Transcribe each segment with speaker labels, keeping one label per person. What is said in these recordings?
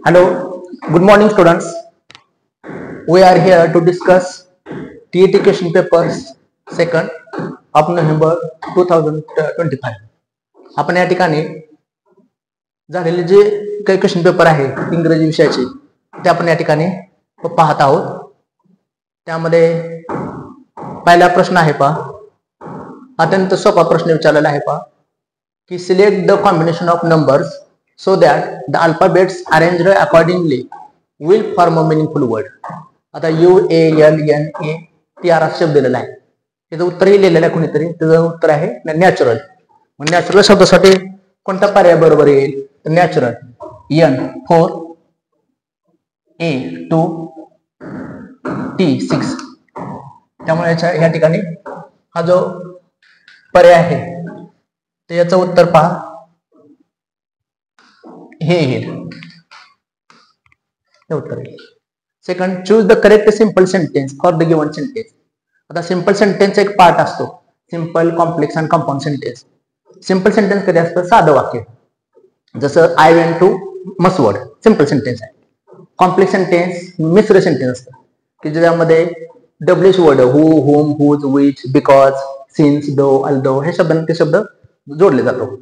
Speaker 1: Hello, good morning students. We are here to discuss TET question papers 2nd of November 2025. आपण या ठिकाणी झालेले जे काही क्वेश्चन पेपर आहे इंग्रजी विषयाचे ते आपण या ठिकाणी पाहत आहोत. त्यामध्ये पहिला प्रश्न आहे अत्यंत सोपा प्रश्न विचारलेला आहे की select the combination of numbers so that the alphabets arranged accordingly will form a meaningful word. आता UALNATR शब्द दिलेला आहे. त्याचं उत्तरही लिहिलेलं आहे कुणीतरी. त्याचं उत्तर आहे नॅचरल. मग नॅचरल शब्दासाठी कोणता पर्याय बरोबर येईल तर नॅचरल. N 4 A 2 T 6. त्यामुळे या ठिकाणी हा जो पर्याय आहे तर याचं उत्तर पहा हे येईल. उत्तर. Second, choose the correct simple sentence for the given sentence. आता सिंपल सेंटेन्स एक पार्ट असतो. सिंपल, कॉम्प्लेक्स आणि कंपाऊंड सेंटेन्स. सिंपल सेंटेन्स कधी असतं साधं वाक्य, जसं I went to Maswad, simple sentence आहे. कॉम्प्लेक्स सेंटेन्स मिश्र सेंटेन्स असतं की ज्यामध्ये डब्ल्यूच word who, whom, whose, which, because, since, though, although हे शब्द जोडले जातो.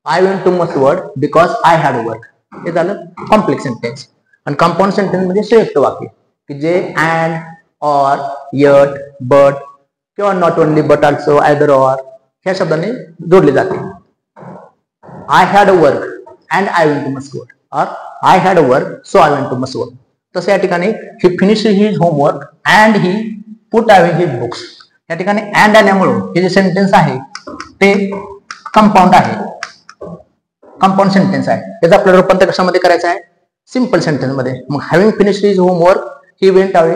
Speaker 1: I went to Maswad because I had work. हे झालं कॉम्प्लेक्स सेंटेन्स. आणि कंपाऊंड सेंटेन्स म्हणजे संयुक्त वाक्य की जे and, or, yet, but किंवा not only but also, either or ह्या शब्दाने जोडले जाते. I had a work and I went to Maswad, or I had a work so I went to Maswad. तसं या ठिकाणी he finished his homework and he put away his books. या ठिकाणी and आल्यामुळे हे जे सेंटेन्स आहे ते कंपाऊंड आहे, कंपाऊंड सेंटेन्स आहे. त्याचं आपल्याला रूपांतर कशामध्ये करायचं आहे सिंपल सेंटेन्स मध्ये. मग having finished his homework he went away,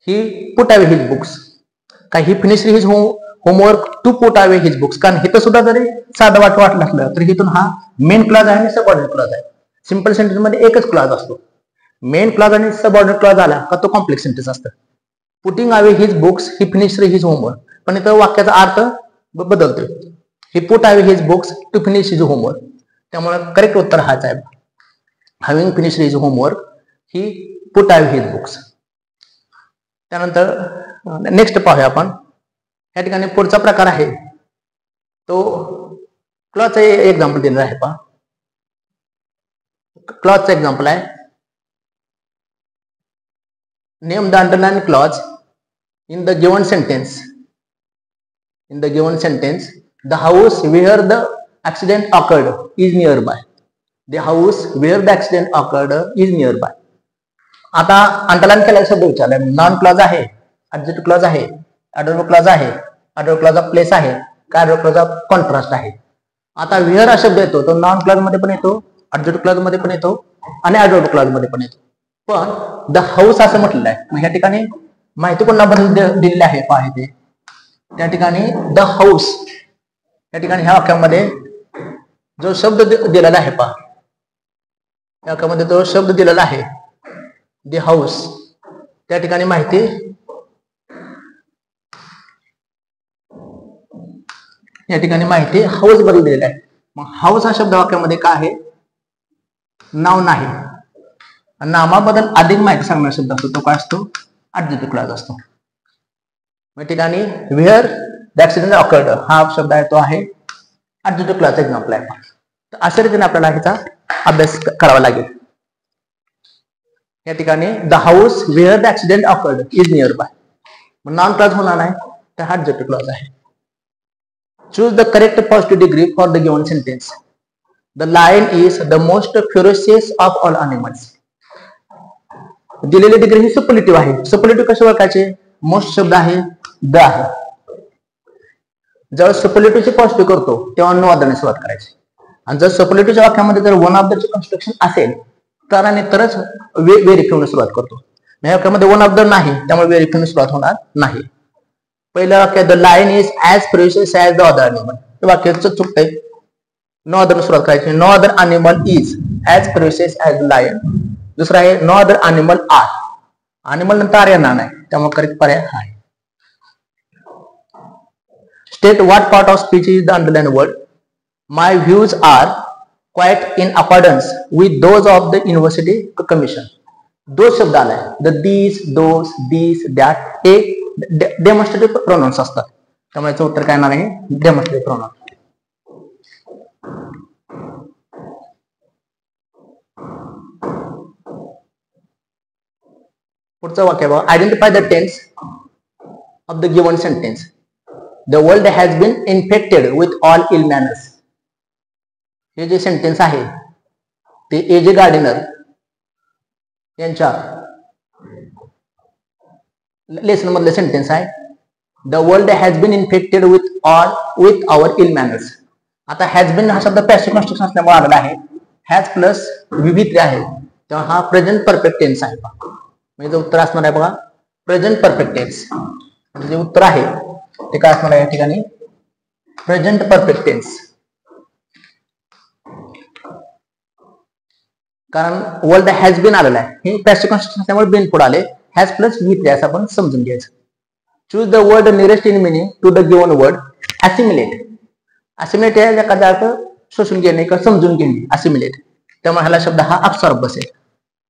Speaker 1: he put away his books. काय he finished his homework to put away his books. कारण हिथं सुद्धा जरी साधं वाटलं असलं तरी हिथून हा मेन क्लॉज आहे आणि सबऑर्डिनेट क्लॉज आहे. सिंपल सेंटेन्स मध्ये एकच क्लॉज असतो. मेन क्लॉज आणि सबऑर्डिनेट क्लॉज आला का तो कॉम्प्लेक्स सेंटेन्स असतं. Putting away his books he finished his homework, पण इथं वाक्याचा अर्थ बदलतोय. He put away his books to finish his homework. त्यामुळे करेक्ट उत्तर हाच आहे. Having finish his homework he put away his books. त्यानंतर नेक्स्ट पाहूया आपण. या ठिकाणी पुढचा प्रकार आहे तो क्लॉजचं एक्झाम्पल दिलेलं आहे क्लॉजचं एक्झाम्पल आहे. Name the underline clause in the given sentence. In the given sentence the house where the accident occurred is nearby. The house where the accident occurred is nearby. आता अंडरलाइन केलेला शब्द विचारलाय. Noun clause आहे, adjective clause आहे, adverb clause आहे, adverb clause of place आहे, adverb clause of contrast आहे. आता wear हा शब्द येतो तो नॉन क्लॉज मध्ये पण येतो, ऍडजेक्टिव्ह क्लॉज मध्ये पण येतो आणि ऍडव्हर्ब क्लॉज मध्ये पण येतो. पण द हाऊस असं म्हटलेलं आहे. मग या ठिकाणी माहिती कोणाबद्दल दिलेली आहे पाहे ते. त्या ठिकाणी द हाऊस या ठिकाणी ह्या वाक्यामध्ये जो शब्द दिलेला आहे या वाक्यामध्ये जो शब्द दिलेला आहे द हाऊस, त्या ठिकाणी माहिती या ठिकाणी माहिती हाऊस बद्दल दिलेला आहे. मग हाऊस हा शब्द वाक्यामध्ये काय आहे नाव नाही. नामाबद्दल अधिक माहिती सांगणारा शब्द असतो तो काय असतो ऍडजेक्टिव्ह क्लॉज असतो. या ठिकाणी वेअर द ऍक्सिडेंट ऑकर्ड हा शब्द आहे तो आहे ऍडजेक्टिव्ह क्लॉज एक्झाम्पल आहे. तर अशा रीतीने आपल्याला ह्याचा अभ्यास करावा लागेल. या ठिकाणी the house where the accident occurred is nearby. Non clause होणार नाही तर हा ऍडजेक्टिव्ह क्लॉज आहे. Choose the correct positive degree for the given sentence. The lion is the most furious of all animals. दिलेली degree ही superlative आहे. Superlative कसे ओळखायचे? मोस्ट शब्द आहे द आहे. जेव्हा सुपरलेटिव्हची पॉझिटिव्ह करतो तेव्हा नो अदरने सुरुवात करायची. आणि जर सुपरलेटिव्हच्या वाक्यामध्ये जर वन ऑफ द कन्स्ट्रक्शन असेल तर आणि तरच व्हेरिफिवने सुरुवात करतो. या वाक्यामध्ये वन ऑफ द नाही त्यामुळे व्हेरिफिवने सुरुवात होणार नाही. पहिलं वाक्य the lion is as furious as the other animal. हे वाक्याचं चुकतंय. नो अदरने सुरुवात करायची. No other animal is as furious as the lion. दुसरा आहे no other animal are. Animal नंतर आर येणार नाही त्यामुळे करेक्ट पर्याय आहे. State what part of speech is the underlined word. My views are quite in accordance with those of the University Commission. दो शब्द आलाय, the these, those, these, that, हे डेमॉन्स्ट्रेटिव्ह प्रोनाउन्स असतात. त्यामुळे याचं उत्तर काय येणार आहे? Demonstrative pronouns. पुढचं वाक्य बघा. Identify the tense of the given sentence. The world has been infected with all ill manners. हे जे सेंटेन्स आहे ते ए.जे. गार्डिनर यांच्या लेसन मधले सेंटेन्स आहे. The world has been infected with our ill manners. आता हॅज बीन हा शब्द पॅसिव्ह कन्स्ट्रक्शन असल्यामुळे आलेला आहे. हॅज प्लस विभित्री आहे, तेव्हा हा प्रेझेंट परफेक्ट टेन्स आहे. म्हणजे उत्तर असणार आहे बघा प्रेझेंट परफेक्ट टेन्स. म्हणजे जे उत्तर आहे ते काय असणार आहे या ठिकाणी? Present perfect tense. कारण वर्ल्ड हॅज बीन आलेला आहे, हे पॅसिव्ह कन्स्ट्रक्शन असल्यामुळे बीन पुढे आले. हॅज प्लस विथ असं आपण समजून घ्यायचं. Choose the word nearest in meaning to the given word. Assimilate. Assimilate हे एखादा अर्थ शोषून घेणे किंवा समजून घेणे, असिमिलेट. त्यामुळे ह्याला शब्द हा अक्षर बसेल.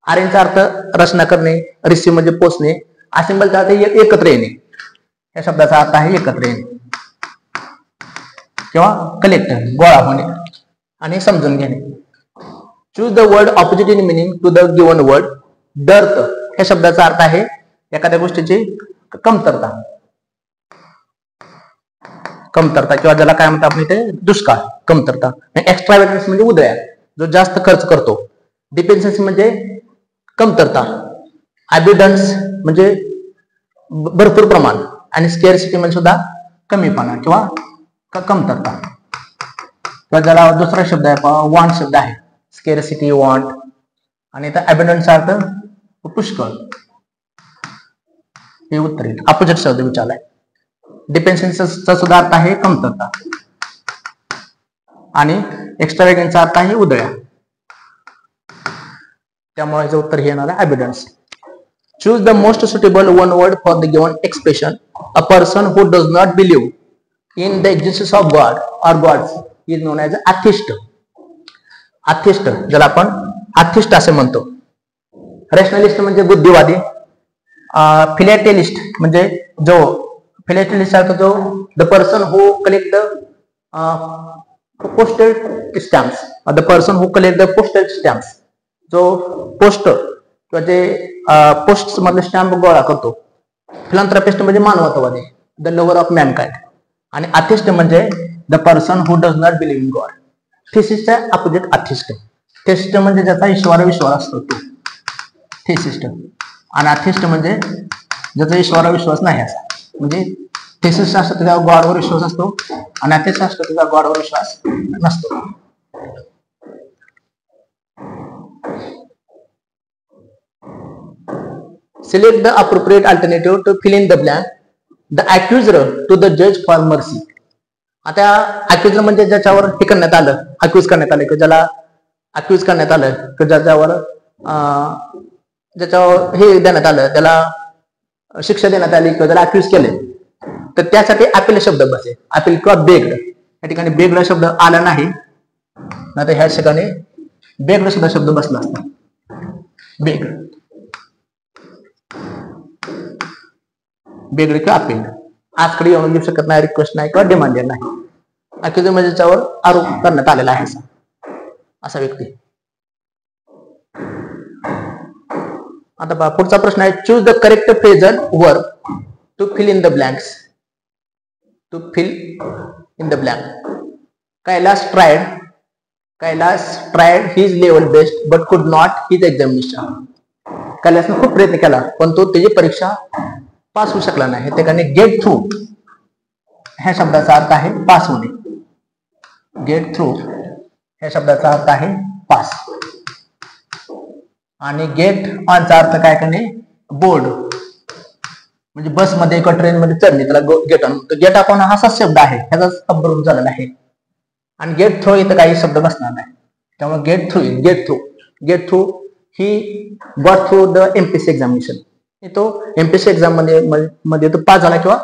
Speaker 1: आर्यनचा अर्थ रचना करणे, रिसीव्ह म्हणजे पोचणे. असिम्बलचा अर्थ एकत्र येणे. या शब्दाचा अर्थ आहे एकत्र येणे किंवा कलेक्ट, गोळा होणे आणि समजून घेणे. Choose the word opposite in meaning to the given word. Dearth या शब्दाचा अर्थ आहे एखाद्या गोष्टीची कमतरता, कमतरता किंवा ज्याला काय म्हणतात आपण इथे दुष्काळ, कमतरता. एक्स्ट्राव्हेगन्स म्हणजे उदया, जो जास्त खर्च करतो. डिपेन्डन्सी म्हणजे कमतरता. अबिडन्स म्हणजे भरपूर प्रमाण आणि स्केअरसिटी म्हणजे सुद्धा कमीपणा किंवा कमतरता. किंवा ज्याला दुसरा शब्द आहे वॉन्ट शब्द आहे. स्केअरसिटी, वॉन्ट आणि इथं अबिडन्सचा अर्थ पुष्कळ. हे उत्तर येईल. अपोजिट शब्द विचारलाय. डिपेन्डन्सीचा सुद्धा अर्थ आहे कमतरता आणि एक्स्ट्राव्हेगन्सचा अर्थ आहे उदया. त्यामुळे याचं उत्तर हे येणार आहे abidance. Choose the most suitable one word for the given expression. A person who does not believe in the existence of god or gods is known as atheist. Atheist ज्याला आपण अथिस्ट असे म्हणतो. रॅशनलिस्ट म्हणजे बुद्धिवादी. फिलॅटेलिस्ट म्हणजे जो फिलॅटेलिस्ट अर्थ जो the person who collect the postal stamps. The person who collect the postal stamps, जो पोस्ट किंवा जे पोस्ट मधले स्टॅम्प गोळा करतो. फिलॅन्थ्रोपिस्ट म्हणजे मानवतावादी, द लव्हर ऑफ मॅनकाइंड. आणि अथिस्ट म्हणजे the person who does not believe in god. थिसिस्टचा अपोजिट अथिस्ट. थिसिस्ट म्हणजे ज्याचा ईश्वरावर विश्वास असतो तो थिसिस्ट. आणि अथिस्ट म्हणजे ज्याचा ईश्वरावर विश्वास नाही असा. म्हणजे थिसिस्ट असतो त्याचा गॉडवर विश्वास असतो आणि अथिस्ट असतो त्याचा गॉडवर विश्वास नसतो. Select the appropriate alternative to fill in the blank. The accuser to the judge for mercy. आता अक्युजर म्हणजे ज्याच्यावर हे करण्यात आलं, अक्यूज करण्यात आलं, की ज्याला अक्यूज करण्यात आलं, की ज्याच्यावर हे देण्यात आलं, त्याला शिक्षा देण्यात आली किंवा ज्याला अक्यूज केले, तर त्यासाठी अपील शब्द बसेल. अपील किंवा बेग्ड. या ठिकाणी बेग्ड शब्द आला नाही, ना तर ह्या ठिकाणी बेग्ड सुद्धा शब्द बसला असता. बेग्ड, बेग्ड किंवा अपील. आजकडे येऊन घेऊ शकत नाही, रिक्वेस्ट नाही किंवा डिमांड नाही. अक्यूजर म्हणजे त्याच्यावर आरोप करण्यात आलेला आहे असा व्यक्ती. आता पहा पुढचा प्रश्न आहे. Choose the correct phrasal verb to fill in the blanks. To fill in the blank. Kailas tried his level best but could not his examination. कैलासने खूप प्रयत्न केला पण तो त्याची परीक्षा पास होऊ शकला नाही. त्या ठिकाणी गेट थ्रू ह्या शब्दाचा अर्थ आहे पास होणे. गेट थ्रू ह्या शब्दाचा अर्थ आहे पास. आणि गेट ऑनचा अर्थ काय करणे? बोर्ड. म्हणजे बसमध्ये किंवा ट्रेनमध्ये चढणे त्याला गेट ऑन. गेट ऑन हा असा शब्द आहे, ह्याचाच अपभ्रंश झालेला आहे. आणि गेट थ्रू इथं काही शब्द बसणार नाही, त्यामुळे get through. Get through he got through the MPSC examination. तो एमपीएससी एक्झाम मध्ये तो पास झाला किंवा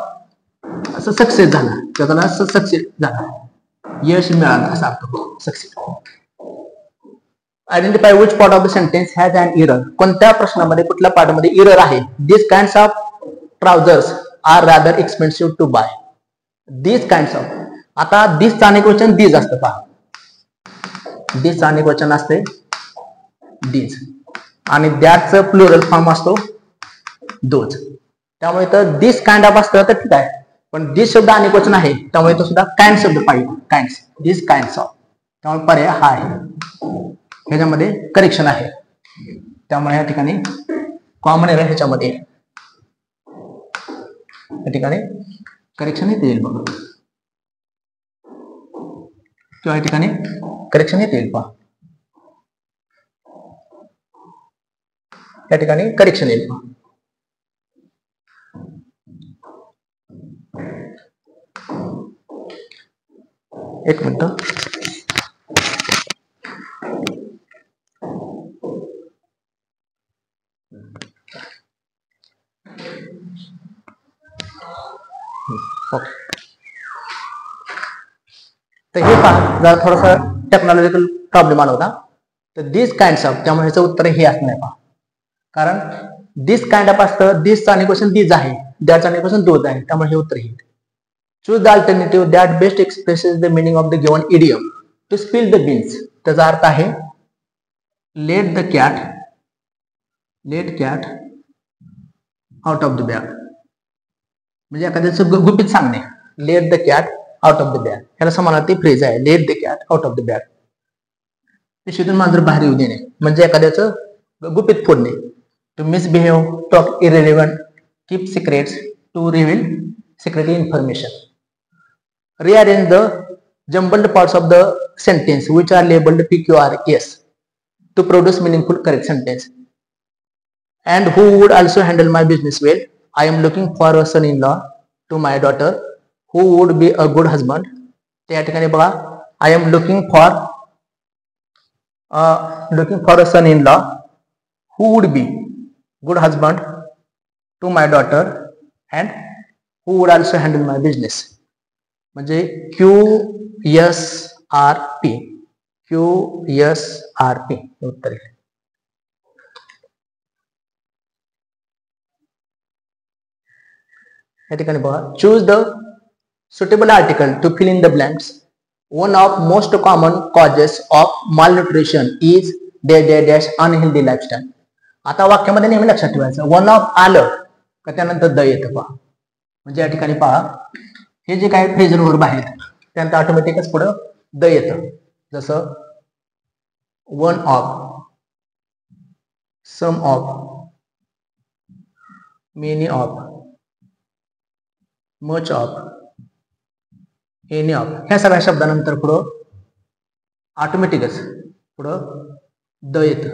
Speaker 1: असं सक्सेस झाला, त्याला सक्सेस झाला, यश मिळालं असा अर्थ होतो success. Identify which part of the sentence has an error. कोणत्या प्रश्नामध्ये कुठल्या पार्टमध्ये एरर आहे. This kinds of trousers are rather expensive to buy. This kinds of, आता दिसचं अनेक वचन दीज असतं पहा. दिसचं अनेक वचन असते दीज आणि दॅटचं प्लुरल फॉर्म असतो दोज. त्यामुळे तर दिस काइंड ऑफ असतं तर ठीक आहे, पण दिस शब्द अनेक वचन आहे त्यामुळे तो सुद्धा काइंड शब्द पाहिजे. Kinds, this kinds of. त्यामुळे पर्याय हा आहे, ह्याच्यामध्ये करेक्शन आहे. त्यामुळे या ठिकाणी कॉमन एरर ह्याच्यामध्ये, या ठिकाणी करेक्शन येते येईल बघा, किंवा या ठिकाणी करेक्शन येते येईल पहा, या ठिकाणी करेक्शन येईल पहा. एक मिनिट. ओके, तर हे पहा जरा थोडासा टेक्नॉलॉजिकल प्रॉब्लेम आला होता. तर दिस काइंड्स ऑफ, त्यामुळे ह्याचं उत्तर हे असणार आहे पहा. कारण दिस काइंड ऑफ असतं, दिसचं अनेक वचन दिस आहे, दॅटचं अनेक वचन दोज आहे, त्यामुळे हे उत्तर येईल. Choose the alternative that best expresses the meaning of the given idiom. To spill the beans, त्याचा अर्थ आहे let the cat out of the bag. म्हणजे एखाद्याचं गुपित सांगणे, let the cat out of the bag, ह्याला समानार्थी फ्रेज आहे, let the cat out of the bag. पिशवीतून मांजर बाहेर येऊ देणे म्हणजे एखाद्याचं गुपित फोडणे. To misbehave, talk irrelevant, keep secrets, to reveal secret information. Rearrange the jumbled parts of the sentence which are labeled PQRS to produce meaningful correct sentence. And who would also handle my business well? I am looking for a son-in-law to my daughter who would be a good husband. त्या ठिकाणी बघा, I am looking for a son-in-law who would be good husband to my daughter and who would also handle my business. म्हणजे QSRP उत्तर आहे. या ठिकाणी बघा, choose the suitable article to fill in the blanks. One of most common causes of malnutrition is dash unhealthy lifestyle. आता वाक्यामध्ये नेहमी लक्षात ठेवायचं, वन ऑफ आलं का त्यानंतर द येतं पहा. म्हणजे या ठिकाणी पहा, हे जे काही फ्रेजल वर्ब आहेत त्यानंतर ऑटोमॅटिकच पुढं द येतं. जसं one of, some of, many of, much of, any of, ह्या सगळ्या शब्दानंतर पुढं ऑटोमॅटिकच पुढं द येतं.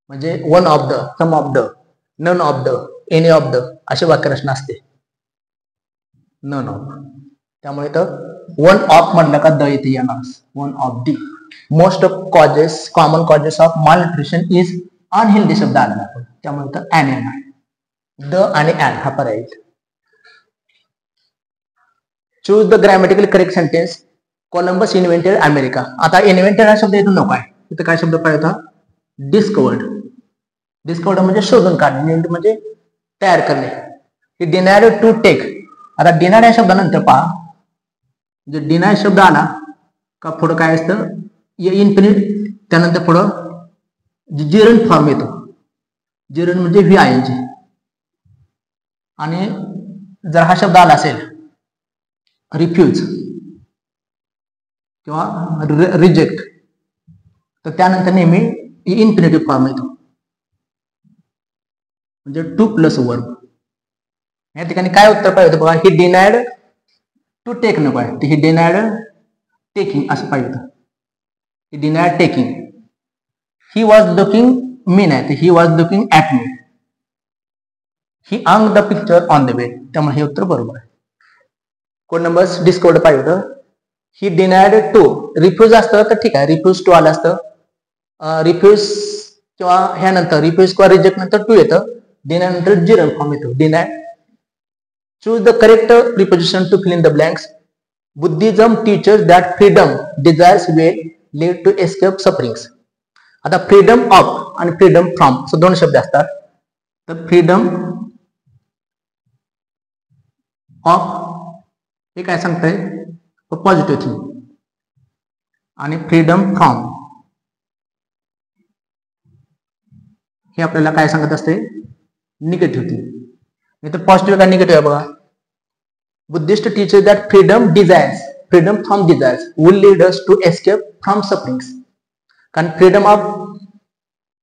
Speaker 1: म्हणजे one of the, some of the, none of the, any of the अशी वाक्यरचना असते. नन ऑफ, त्यामुळे तर वन ऑफ म्हटलं का द येते येणार. One of the most common causes of malnutrition is unhealthy शब्द आला, त्यामुळे तर ॲन येणार. द आणि ॲन हा पर्याय. Choose the grammatical correct sentence. Columbus invented America. आता इन्व्हेंटेड हा शब्द इथून नको आहे, इथं काय शब्द पाहिजे होता, डिस्कवर्ड. डिस्कवर्ड म्हणजे शोधून काढणे, म्हणजे तयार करणे. ही डिनायड टू टेक. आता डिनायड या शब्दानंतर पहा, जे डिनाय शब्द आला का पुढं काय असतं, इन्फिनिट, त्यानंतर पुढं जिरंट फॉर्म येतो. जिरंट म्हणजे VING. आणि जर हा शब्द आला असेल रिफ्यूज किंवा रिजेक्ट, तर त्यानंतर नेहमी इन्फिनिटिव्ह फॉर्म येतो, म्हणजे टू प्लस वर्ब. या ठिकाणी काय उत्तर पाहिजे होतं बघा, ही डिनायड टू टेक नको आहे, ही डिनायड टेकिंग असं पाहिजे होतं. He denied taking. He was looking me नाही, तर he was looking at me. He hung the picture on the way, त्यामुळे हे उत्तर बरोबर आहे. कोड नंबर डिस्कवर्ड पाहिजे होतं. ही डिनायड टू, रिफ्यूज असतं तर ठीक आहे, रिफ्यूज टू आलं असतं. रिफ्यूज किंवा ह्यानंतर रिफ्यूज किंवा रिजेक्ट नंतर टू येतं, डिनाय नंतर जिरंट फॉर्म येतो. Deny Choose the correct preposition to fill in the blanks. Buddhism teaches that freedom, desires will lead to escape sufferings. आता फ्रीडम ऑफ आणि फ्रीडम फ्रॉम असं दोन शब्द असतात. तर फ्रीडम ऑफ हे काय सांगतंय पॉझिटिव्ह थिंग आणि फ्रीडम फ्रॉम हे आपल्याला काय सांगत असते निगेटिव्ह थिंग. नाही तर पॉझिटिव्ह का निगेटिव्ह आहे बघा. Buddhist teachers that freedom from desires will lead us to escape from sufferings. कारण फ्रीडम ऑफ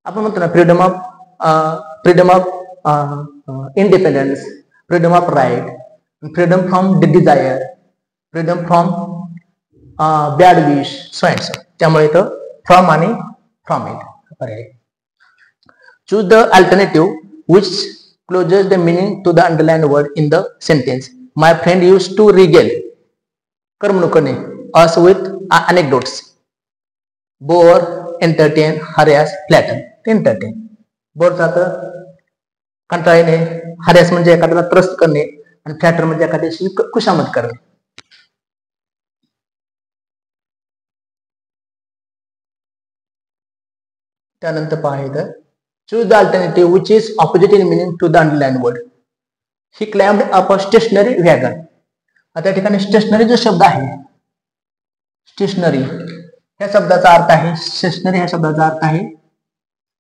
Speaker 1: आपण म्हणतो ना freedom of independence, freedom of right, freedom from desire, freedom from bad wish, so and so. त्यामुळे इथं from आणि from येईल. Choose the alternative which closes the meaning to the underlined word in the sentence. My friend used to regale कर्मणुकने us with anecdotes. Bore, entertain, harass, flatter. Entertain. Bore जातं कंटाळणे, harass म्हणजे एखाद्याला त्रस्त करणे आणि flatter म्हणजे एखाद्याशी खुशामत करणे. त्यानंतर पहा इथं choose the alternative which is opposite in meaning to the underlined word. He climbed up a stationary wagon. आता या ठिकाणी स्टेशनरी जो शब्द आहे स्टेशनरी या शब्दाचा अर्थ आहे स्टेशनरी ह्या शब्दाचा अर्थ आहे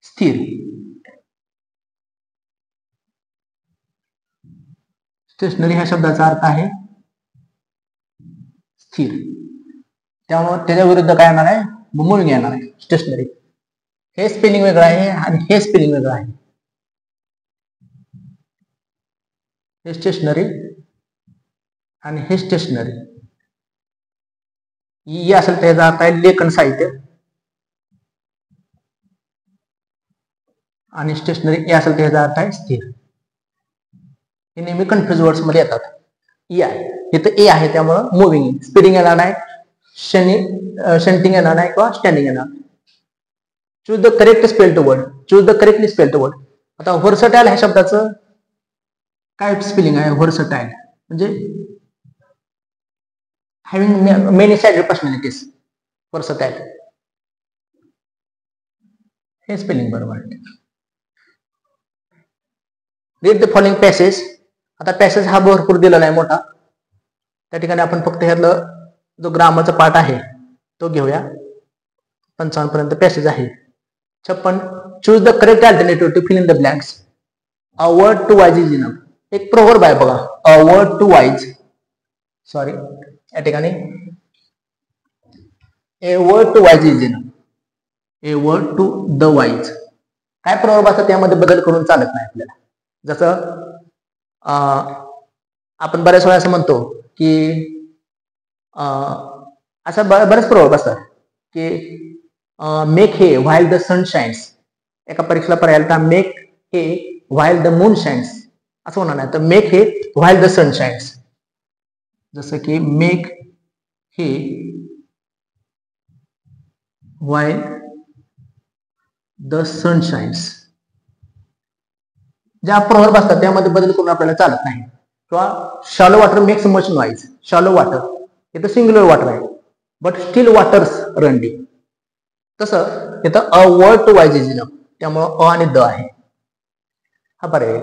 Speaker 1: स्थिर. स्टेशनरी ह्या शब्दाचा अर्थ आहे स्थिर. त्यामुळे त्याच्या विरुद्ध काय येणार आहे मूविंग येणार आहे स्टेशनरी. हे स्पेलिंग वेगळं आहे आणि हे स्पेलिंग वेगळं आहे. हे स्टेशनरी आणि हे स्टेशनरी. ई असेल त्याचा अर्थ आहे लेखन साहित्य आणि स्टेशनरी ए असेल त्याचा अर्थ आहे स्थिर. हे नेहमी कन्फ्युज वर्ड्स मध्ये येतात. ई आहे इथं ए आहे त्यामुळं मुव्हिंग स्पीडिंग येणार नाही, शंटिंग येणार नाही किंवा स्टँडिंग येणार. Choose the correct spelled word. Choose the correctly spelled word. आता व्हर्सटाईल ह्या शब्दाचं काय स्पेलिंग आहे व्हर्सटाईल म्हणजे having many sided personalities. Versatile हे स्पेलिंग बरोबर आहे. Read the following passage. आता पॅसेज हा भरपूर दिलेला आहे मोठा. त्या ठिकाणी आपण फक्त ह्यातलं जो ग्रामरचा पार्ट आहे तो घेऊया. 55 पर्यंत पॅसेज आहे. 56. Choose the correct alternative to fill in the blanks. A word to wise is enough. एक प्रोव्हर्ब आहे बघा a word to wise. Sorry या ठिकाणी a word to wise is enough. A word to the wise. काय proverb असतं त्यामध्ये बदल करून चालत नाही आपल्याला. जसं आपण बऱ्याच वेळा असं म्हणतो की असं बरेच प्रोव्हर्ब असतात की make hay while the sun shines. एका परीक्षेला पर्याय make hay while the moon shines असं होणार नाही तर make hay while the sun shines. जसं की make hay while the sun shines. ज्या प्रोव्हर्ब असतात त्यामध्ये बदल करून आपल्याला चालत नाही. किंवा shallow water makes much noise. Shallow water हे तर सिंग्युलर वॉटर आहे but still waters run deep. तसं इथं a word to wise is enough त्यामुळं अ आणि द आहे हा पर्याय.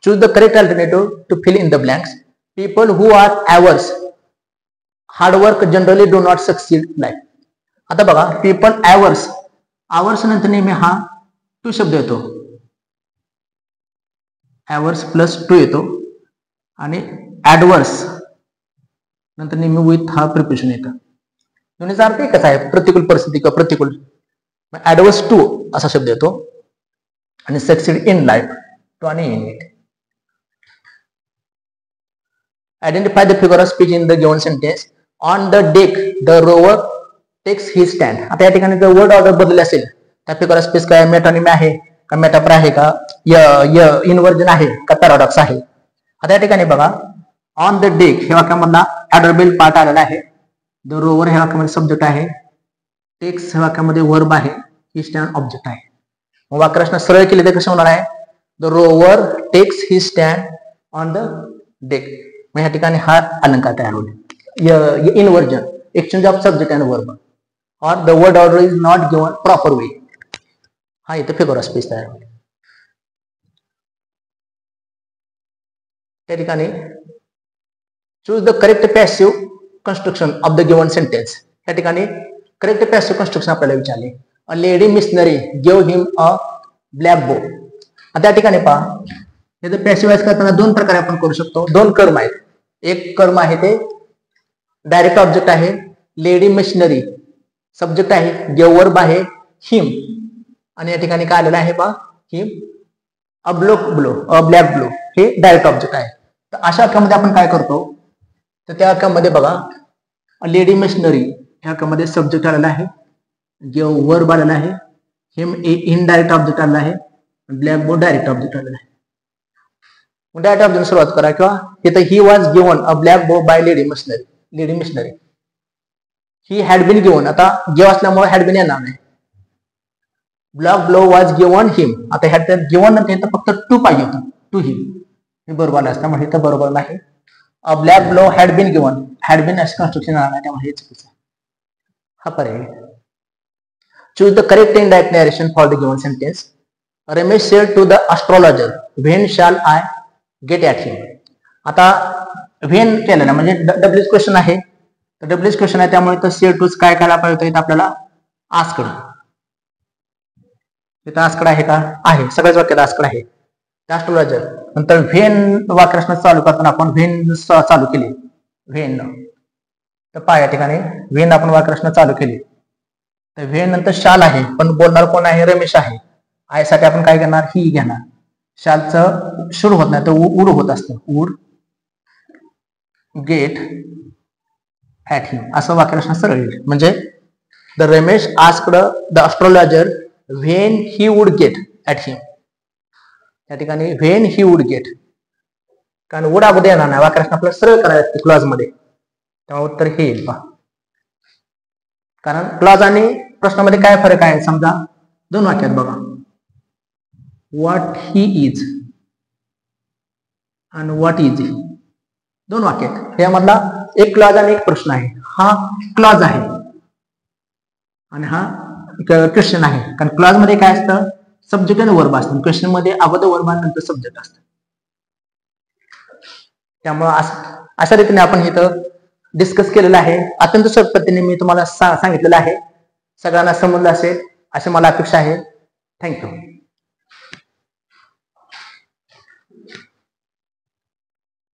Speaker 1: Choose the correct alternative to fill in the blanks. People who are averse hard work generally do not succeed life. आता बघा people ours hours नंतर नेहमी हा टू शब्द येतो. ॲवर्स प्लस टू येतो आणि ॲडवर्स नंतर नेहमी विथ हा प्रिपोजिशन येतं. दोन्हीचा अर्थ एकच आहे प्रतिकूल परिस्थिती किंवा प्रतिकूल. ॲडवर्स टू असा शब्द येतो आणि सक्सीड इन लाईफ टू आणि in it. Identify the figure of speech in the given sentence. On the deck the rover takes he stand. आता या ठिकाणी जर वर्ड ऑर्डर बदलले असेल त्या फिगर ऑफ स्पीच काय मेटॉनिम आहे का मेटाफर आहे का इनव्हर्जन आहे का पॅराडॉक्स आहे. आता या ठिकाणी बघा ऑन द डेक हे वाक्यामधला ॲडव्हर्बियल पार्ट आलेला आहे. द रोवर हे वाक्यामध्ये सब्जेक्ट आहे. टेक्स हे वाक्यामध्ये वर्ब आहे. ही स्टँड ऑब्जेक्ट आहे. वाक्यरचना सरळ केली तर कसं होणार आहे the rover takes he stand on the date. मग ह्या ठिकाणी हा अलंकार तयार होईल. Inversion, exchange of subject and verb, or the word order is not given proper way. हा इथे फिगर ऑफ स्पीच तयार होईल. त्या ठिकाणी choose the correct passive construction of the given sentence. या ठिकाणी करेक्ट पॅसिव्ह कन्स्ट्रक्शन आपल्याला विचारले. A lady missionary give him a black bow. आता या ठिकाणी पहा, हे जर पॅसिव्हाइज करताना दोन प्रकारे आपण करू शकतो. दोन कर्म आहेत. एक कर्म आहे ते डायरेक्ट ऑब्जेक्ट आहे, लेडी मिशनरी सब्जेक्ट आहे, गिव्ह वर्ब आहे हिम, आणि या ठिकाणी काय आलेलं आहे पहा, हिम अ ब्लॅक ब्लो हे डायरेक्ट ऑब्जेक्ट आहे. तर अशा वाक्यामध्ये आपण काय करतो, तर त्या वाक्यामध्ये बघा लेडी मिशनरी ह्या वाक्यामध्ये सब्जेक्ट आलेला आहे, गिव्ह वर्ब आलेला आहे, हिम इनडायरेक्ट ऑब्जेक्ट आलेला आहे, ब्लॅक बोर्ड डायरेक्ट ऑब्जेक्ट आलेला आहे. डायरेक्ट ऑब्जेक्ट सुरुवात करा, किंवा इथं he was given a black bow by lady missionary. He had been given, आता गिव असल्यामुळे हॅड बीन येणार नाही. Black blow was given him, आता ह्यात गिवन नंतर फक्त टू पाहिजे होतं, टू हिम, हे बरोबर असल्यामुळे इथं बरोबर नाही. A black blow had been given, had been असं कन्स्ट्रक्शन येणार नाही, त्यामुळे हे चुकीचं. हा पर्याय. Choose the correct indirect narration for the given sentence. Ramesh said to the astrologer when shall I get at him. आता व्हेन केलं ना, म्हणजे डब्ल्यूच क्वेश्चन आहे, तर डब्ल्यूच क्वेश्चन आहे, त्यामुळे तर सेड टूच काय करायला पाहिजे होतं, आपल्याला आस्कड. तिथं आस्कड आहे का, आहे, सगळ्याच वाक्यात आस्कड आहे. एस्ट्रोलॉजर नंतर व्हेन वाक्यरचना चालू करताना आपण व्हेन चालू केली, व्हेन, तर पहा या ठिकाणी व्हेन आपण वाक्यरचना चालू केली, तर व्हेन नंतर शाल आहे, पण बोलणार कोण आहे, रमेश आहे. आय साठी आपण काय घेणार, ही घेणार. शालचं शुड होत नाही, तर उड होत असतं, वुड गेट ॲट हिम, असं वाक्यरचना सरळ येईल. म्हणजे the Ramesh asked the astrologer when he would get at him. या ठिकाणी व्हेन ही वुड गेट, कारण वुड अगोदर येणार नाही, वाक्यरचना आपल्याला सरळ करायला क्लॉज मध्ये, त्यामुळे उत्तर हे येईल. पहा, कारण क्लॉज आणि प्रश्नामध्ये काय फरक आहे, समजा दोन वाक्यात बघा, व्हॉट ही इज आणि व्हॉट इज ही, दोन वाक्यात, यामधला एक क्लॉज आणि एक प्रश्न आहे. हा क्लॉज आहे आणि हा क्वेश्चन आहे, कारण क्लॉज मध्ये काय असतं, सब्जेक्ट आणि वर्ब असतं, क्वेश्चन मध्ये अगोदर वर्ब आणि नंतर सब्जेक्ट असतं. त्यामुळे अशा रीतीने आपण इथं डिस्कस केलेलं आहे. अत्यंत सोप्या पद्धतीने मी तुम्हाला सांगितलेलं आहे. सगळ्यांना समजलं असेल अशी मला अपेक्षा आहे. थँक्यू.